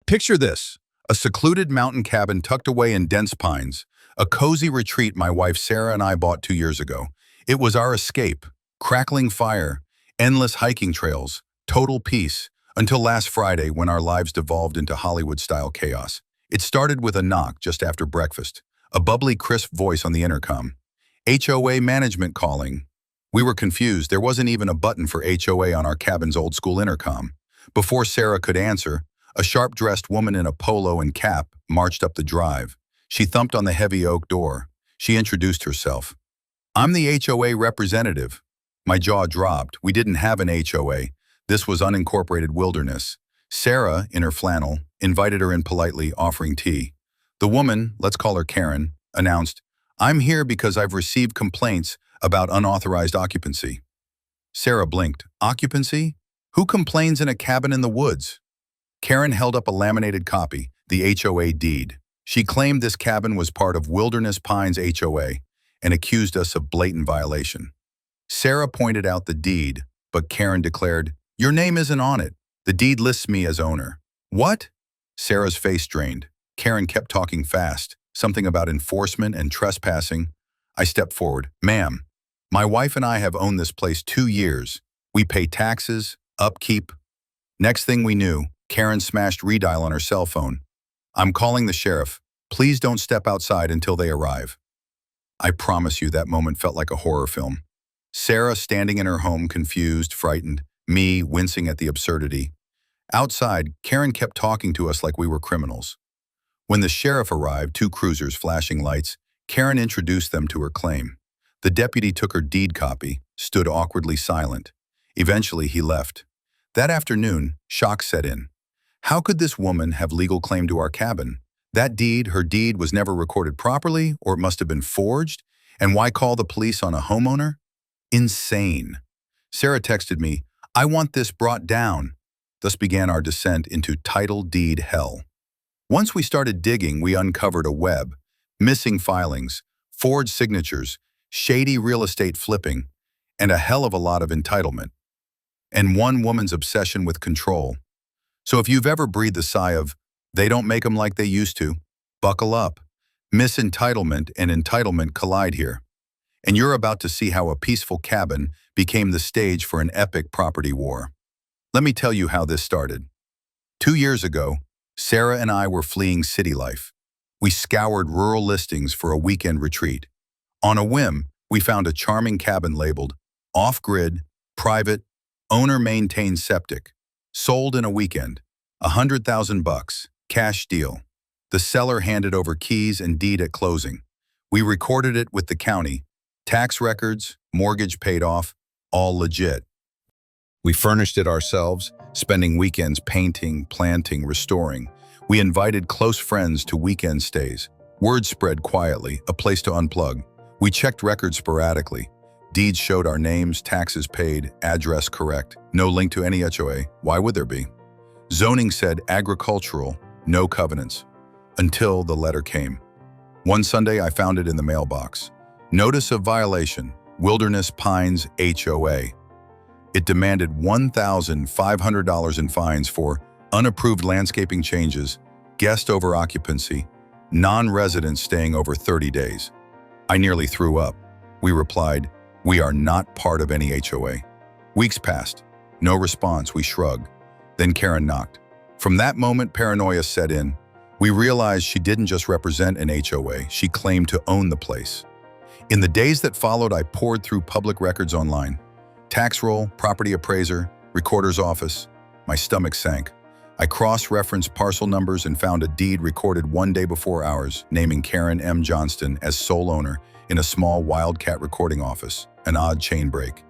Picture this, a secluded mountain cabin tucked away in dense pines, a cozy retreat my wife Sarah and I bought 2 years ago. It was our escape, crackling fire, endless hiking trails, total peace, until last Friday when our lives devolved into Hollywood-style chaos. It started with a knock just after breakfast, a bubbly, crisp voice on the intercom. HOA management calling. We were confused. There wasn't even a button for HOA on our cabin's old-school intercom. Before Sarah could answer, a sharp-dressed woman in a polo and cap marched up the drive. She thumped on the heavy oak door. She introduced herself. "I'm the HOA representative." My jaw dropped. We didn't have an HOA. This was unincorporated wilderness. Sarah, in her flannel, invited her in politely, offering tea. The woman, let's call her Karen, announced, "I'm here because I've received complaints about unauthorized occupancy." Sarah blinked. Occupancy? Who complains in a cabin in the woods? Karen held up a laminated copy, the HOA deed. She claimed this cabin was part of Wilderness Pines HOA and accused us of blatant violation. Sarah pointed out the deed, but Karen declared, "Your name isn't on it. The deed lists me as owner." "What?" Sarah's face drained. Karen kept talking fast, something about enforcement and trespassing. I stepped forward. "Ma'am, my wife and I have owned this place 2 years. We pay taxes, upkeep." Next thing we knew, Karen smashed redial on her cell phone. "I'm calling the sheriff. Please don't step outside until they arrive." I promise you that moment felt like a horror film. Sarah standing in her home, confused, frightened, me wincing at the absurdity. Outside, Karen kept talking to us like we were criminals. When the sheriff arrived, 2 cruisers flashing lights, Karen introduced them to her claim. The deputy took her deed copy, stood awkwardly silent. Eventually, he left. That afternoon, shock set in. How could this woman have legal claim to our cabin? That deed, her deed, was never recorded properly, or it must have been forged? And why call the police on a homeowner? Insane. Sarah texted me, "I want this brought down." Thus began our descent into title deed hell. Once we started digging, we uncovered a web: missing filings, forged signatures, shady real estate flipping, and a hell of a lot of entitlement. And one woman's obsession with control. So if you've ever breathed the sigh of, "They don't make them like they used to," buckle up. Misentitlement and entitlement collide here. And you're about to see how a peaceful cabin became the stage for an epic property war. Let me tell you how this started. 2 years ago, Sarah and I were fleeing city life. We scoured rural listings for a weekend retreat. On a whim, we found a charming cabin labeled off-grid, private, owner-maintained septic, sold in a weekend, $100,000, cash deal. The seller handed over keys and deed at closing. We recorded it with the county. Tax records, mortgage paid off, all legit. We furnished it ourselves, spending weekends painting, planting, restoring. We invited close friends to weekend stays. Word spread quietly, a place to unplug. We checked records sporadically. Deeds showed our names, taxes paid, address correct. No link to any HOA. Why would there be? Zoning said agricultural, no covenants. Until the letter came. One Sunday, I found it in the mailbox. Notice of violation, Wilderness Pines HOA. It demanded $1,500 in fines for unapproved landscaping changes, guest over occupancy, non-residents staying over 30 days. I nearly threw up. We replied, "We are not part of any HOA." Weeks passed. No response. We shrugged. Then Karen knocked. From that moment, paranoia set in. We realized she didn't just represent an HOA, she claimed to own the place. In the days that followed, I poured through public records online. Tax roll, property appraiser, recorder's office. My stomach sank. I cross-referenced parcel numbers and found a deed recorded 1 day before ours, naming Karen M. Johnston as sole owner in a small Wildcat recording office, an odd chain break.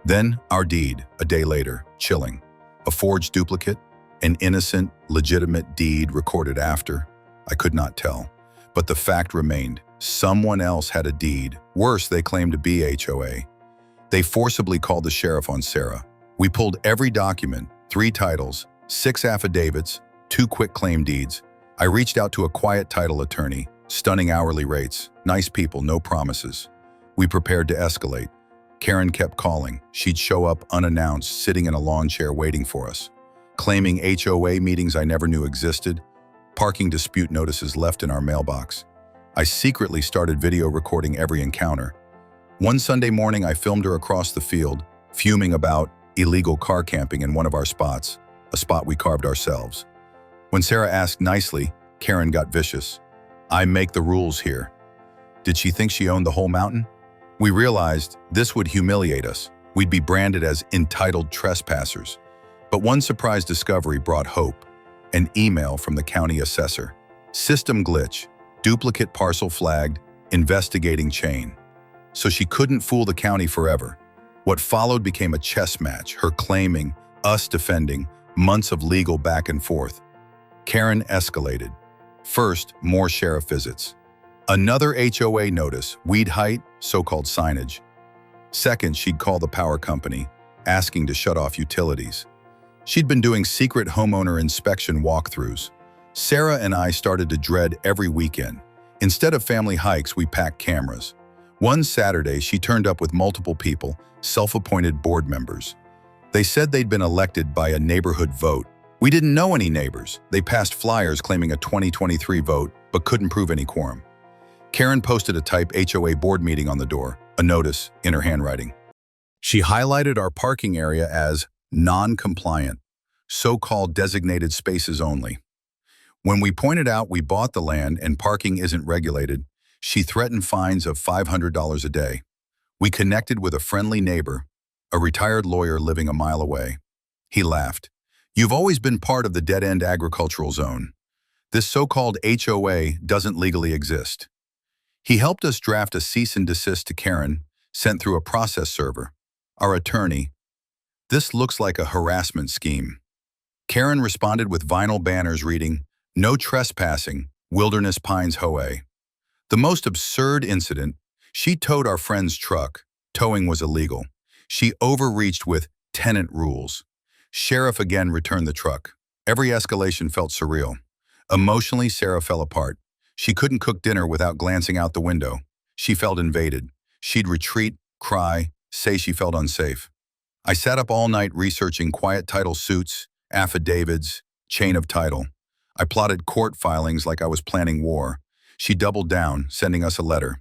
Then our deed, a day later, chilling. A forged duplicate, an innocent, legitimate deed recorded after. I could not tell. But the fact remained, someone else had a deed. Worse, they claimed to be HOA. They forcibly called the sheriff on Sarah. We pulled every document, 3 titles, 6 affidavits, 2 quitclaim deeds. I reached out to a quiet title attorney, stunning hourly rates, nice people, no promises. We prepared to escalate. Karen kept calling. She'd show up unannounced, sitting in a lawn chair waiting for us. claiming HOA meetings I never knew existed, parking dispute notices left in our mailbox. I secretly started video recording every encounter. One Sunday morning, I filmed her across the field, fuming about illegal car camping in one of our spots, a spot we carved ourselves. When Sarah asked nicely, Karen got vicious. "I make the rules here." Did she think she owned the whole mountain? We realized this would humiliate us. We'd be branded as entitled trespassers. But one surprise discovery brought hope. An email from the county assessor. System glitch, duplicate parcel flagged, investigating chain. So she couldn't fool the county forever. What followed became a chess match, her claiming, us defending, months of legal back and forth. Karen escalated. First, more sheriff visits. Another HOA notice, weed height, so-called signage. Second, she'd call the power company, asking to shut off utilities. She'd been doing secret homeowner inspection walkthroughs. Sarah and I started to dread every weekend. Instead of family hikes, we packed cameras. One Saturday, she turned up with multiple people, self-appointed board members. They said they'd been elected by a neighborhood vote. We didn't know any neighbors. They passed flyers claiming a 2023 vote, but couldn't prove any quorum. Karen posted a type HOA board meeting on the door, a notice in her handwriting. She highlighted our parking area as non-compliant, so-called designated spaces only. When we pointed out we bought the land and parking isn't regulated, she threatened fines of $500 a day. We connected with a friendly neighbor, a retired lawyer living a mile away. He laughed. "You've always been part of the dead-end agricultural zone. This so-called HOA doesn't legally exist." He helped us draft a cease and desist to Karen, sent through a process server. Our attorney, "This looks like a harassment scheme." Karen responded with vinyl banners reading, "No trespassing, Wilderness Pines HOA." The most absurd incident, she towed our friend's truck. Towing was illegal. She overreached with tenant rules. Sheriff again returned the truck. Every escalation felt surreal. Emotionally, Sarah fell apart. She couldn't cook dinner without glancing out the window. She felt invaded. She'd retreat, cry, say she felt unsafe. I sat up all night researching quiet title suits, affidavits, chain of title. I plotted court filings like I was planning war. She doubled down, sending us a letter.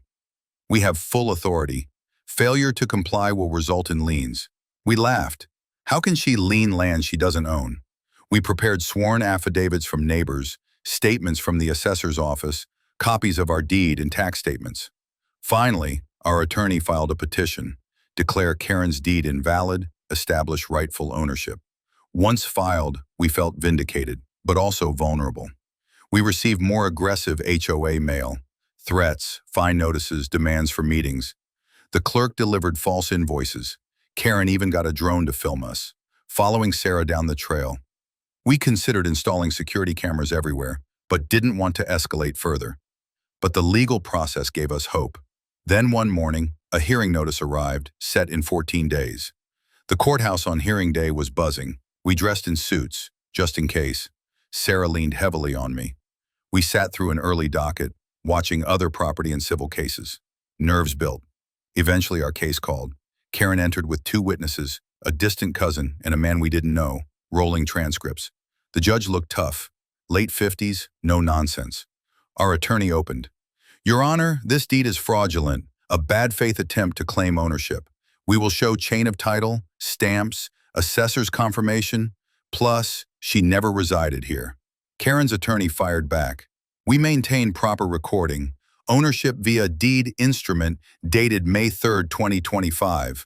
"We have full authority. Failure to comply will result in liens." We laughed. How can she lien land she doesn't own? We prepared sworn affidavits from neighbors, statements from the assessor's office, copies of our deed and tax statements. Finally, our attorney filed a petition. Declare Karen's deed invalid, establish rightful ownership. Once filed, we felt vindicated, but also vulnerable. We received more aggressive HOA mail, threats, fine notices, demands for meetings. The clerk delivered false invoices. Karen even got a drone to film us, following Sarah down the trail. We considered installing security cameras everywhere, but didn't want to escalate further. But the legal process gave us hope. Then one morning, a hearing notice arrived, set in 14 days. The courthouse on hearing day was buzzing. We dressed in suits, just in case. Sarah leaned heavily on me. We sat through an early docket, watching other property and civil cases. Nerves built. Eventually our case called. Karen entered with 2 witnesses, a distant cousin and a man we didn't know, rolling transcripts. The judge looked tough. Late 50s, no nonsense. Our attorney opened. "Your Honor, this deed is fraudulent, a bad faith attempt to claim ownership. We will show chain of title, stamps, assessor's confirmation, plus she never resided here." Karen's attorney fired back. "We maintain proper recording, ownership via deed instrument dated May 3rd, 2025.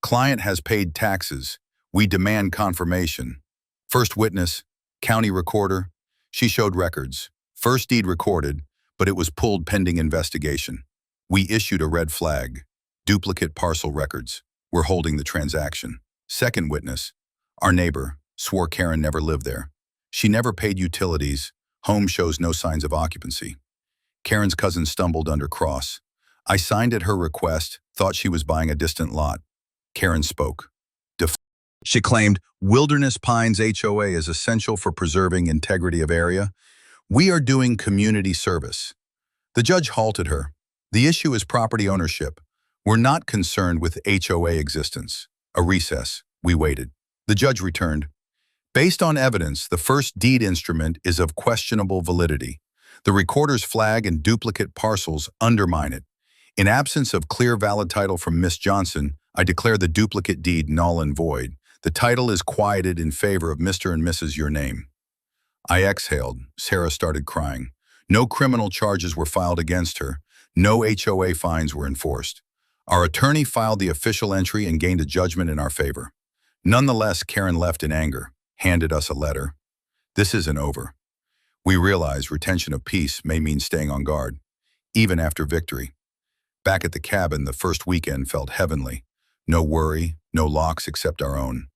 Client has paid taxes. We demand confirmation." First witness, county recorder. She showed records. First deed recorded, but it was pulled pending investigation. We issued a red flag. Duplicate parcel records. We're holding the transaction. Second witness, our neighbor, swore Karen never lived there. She never paid utilities. Home shows no signs of occupancy. Karen's cousin stumbled under cross. I signed at her request, thought she was buying a distant lot. Karen spoke. She claimed, "Wilderness Pines HOA is essential for preserving integrity of area. We are doing community service." The judge halted her. "The issue is property ownership. We're not concerned with HOA existence." A recess. We waited. The judge returned. Based on evidence, the first deed instrument is of questionable validity. The recorder's flag and duplicate parcels undermine it. In absence of clear valid title from Miss Johnson, I declare the duplicate deed null and void. The title is quieted in favor of Mr. and Mrs. Your Name. I exhaled. Sarah started crying. No criminal charges were filed against her. No HOA fines were enforced. Our attorney filed the official entry and gained a judgment in our favor. Nonetheless, Karen left in anger, handed us a letter. This isn't over. We realized retention of peace may mean staying on guard, even after victory. Back at the cabin, the first weekend felt heavenly. No worry, no locks except our own.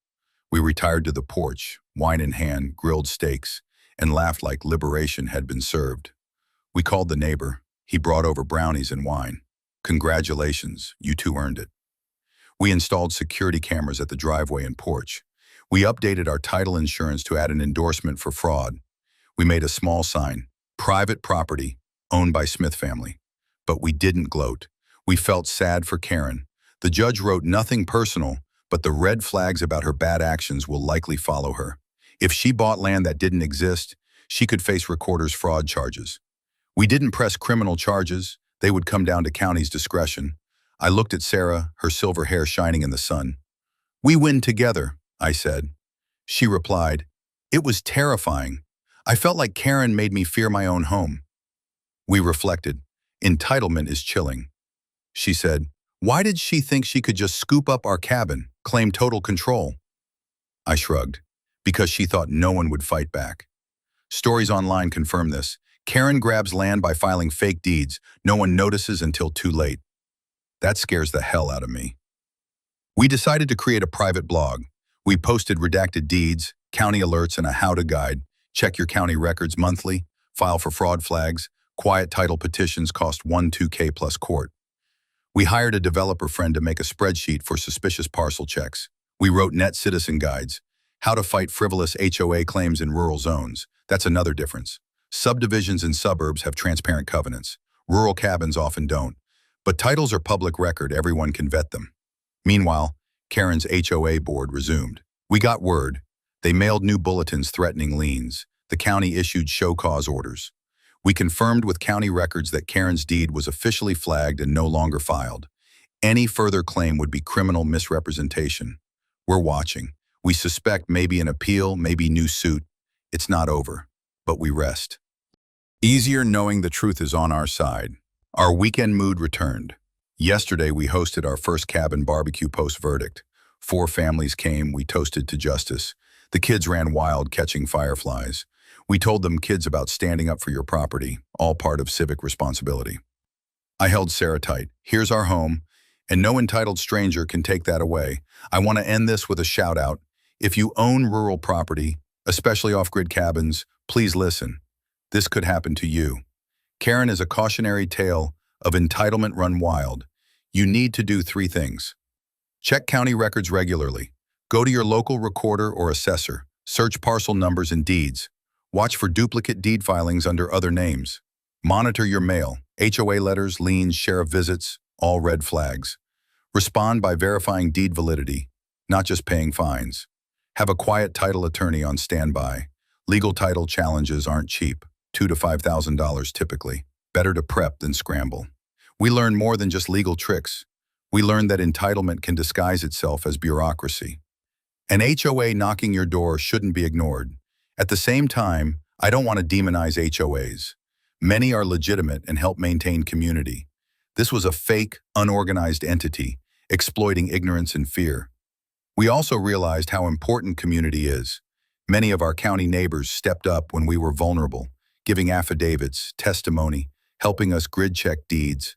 We retired to the porch, wine in hand, grilled steaks, and laughed like liberation had been served. We called the neighbor. He brought over brownies and wine. Congratulations, you two earned it. We installed security cameras at the driveway and porch. We updated our title insurance to add an endorsement for fraud. We made a small sign, private property, owned by Smith family. But we didn't gloat. We felt sad for Karen. The judge wrote nothing personal, but the red flags about her bad actions will likely follow her. If she bought land that didn't exist, she could face recorder's fraud charges. We didn't press criminal charges. They would come down to county's discretion. I looked at Sarah, her silver hair shining in the sun. We win together, I said. She replied, it was terrifying. I felt like Karen made me fear my own home. We reflected. Entitlement is chilling. She said, why did she think she could just scoop up our cabin, claim total control? I shrugged. Because she thought no one would fight back. Stories online confirm this. Karen grabs land by filing fake deeds. No one notices until too late. That scares the hell out of me. We decided to create a private blog. We posted redacted deeds, county alerts, and a how-to guide. Check your county records monthly, file for fraud flags, quiet title petitions cost $1,2K plus court. We hired a developer friend to make a spreadsheet for suspicious parcel checks. We wrote net citizen guides, how to fight frivolous HOA claims in rural zones. That's another difference. Subdivisions in suburbs have transparent covenants. Rural cabins often don't. But titles are public record, everyone can vet them. Meanwhile, Karen's HOA board resumed. We got word. They mailed new bulletins threatening liens. The county issued show cause orders. We confirmed with county records that Karen's deed was officially flagged and no longer filed. Any further claim would be criminal misrepresentation. We're watching. We suspect maybe an appeal, maybe new suit. It's not over, but we rest. Easier knowing the truth is on our side. Our weekend mood returned. Yesterday, we hosted our first cabin barbecue post-verdict. 4 families came, we toasted to justice. The kids ran wild, catching fireflies. We told them kids about standing up for your property, all part of civic responsibility. I held Sarah tight. Here's our home, and no entitled stranger can take that away. I want to end this with a shout out. If you own rural property, especially off-grid cabins, please listen. This could happen to you. Karen is a cautionary tale of entitlement run wild. You need to do 3 things. Check county records regularly. Go to your local recorder or assessor. Search parcel numbers and deeds. Watch for duplicate deed filings under other names. Monitor your mail. HOA letters, liens, sheriff visits, all red flags. Respond by verifying deed validity, not just paying fines. Have a quiet title attorney on standby. Legal title challenges aren't cheap, $2,000 to $5,000 typically. Better to prep than scramble. We learn more than just legal tricks. We learned that entitlement can disguise itself as bureaucracy. An HOA knocking your door shouldn't be ignored. At the same time, I don't want to demonize HOAs. Many are legitimate and help maintain community. This was a fake, unorganized entity, exploiting ignorance and fear. We also realized how important community is. Many of our county neighbors stepped up when we were vulnerable, giving affidavits, testimony, helping us grid check deeds.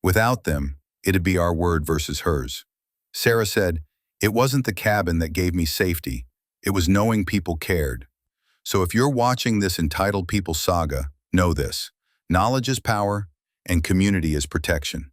Without them, it'd be our word versus hers. Sarah said, it wasn't the cabin that gave me safety. It was knowing people cared. So if you're watching this Entitled People saga, know this. Knowledge is power, and community is protection.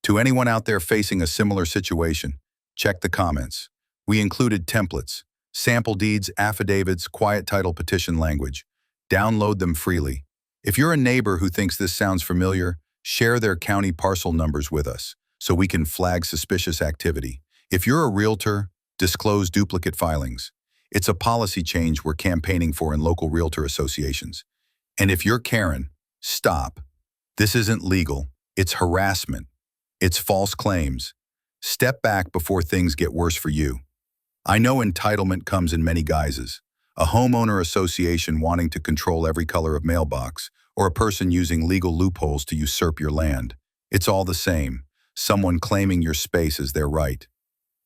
To anyone out there facing a similar situation, check the comments. We included templates, sample deeds, affidavits, quiet title petition language. Download them freely. If you're a neighbor who thinks this sounds familiar, share their county parcel numbers with us so we can flag suspicious activity. If you're a realtor, disclose duplicate filings. It's a policy change we're campaigning for in local realtor associations. And if you're Karen, stop. This isn't legal. It's harassment. It's false claims. Step back before things get worse for you. I know entitlement comes in many guises. A homeowner association wanting to control every color of mailbox, or a person using legal loopholes to usurp your land. It's all the same. Someone claiming your space as their right.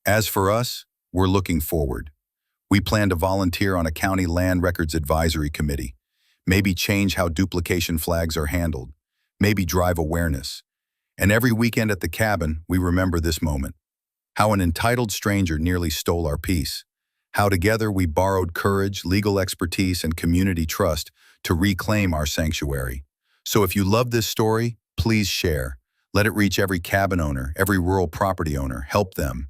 As for us, we're looking forward. We plan to volunteer on a county land records advisory committee. Maybe change how duplication flags are handled. Maybe drive awareness. And every weekend at the cabin, we remember this moment. How an entitled stranger nearly stole our peace. How together we borrowed courage, legal expertise, and community trust to reclaim our sanctuary. So if you love this story, please share. Let it reach every cabin owner, every rural property owner. Help them.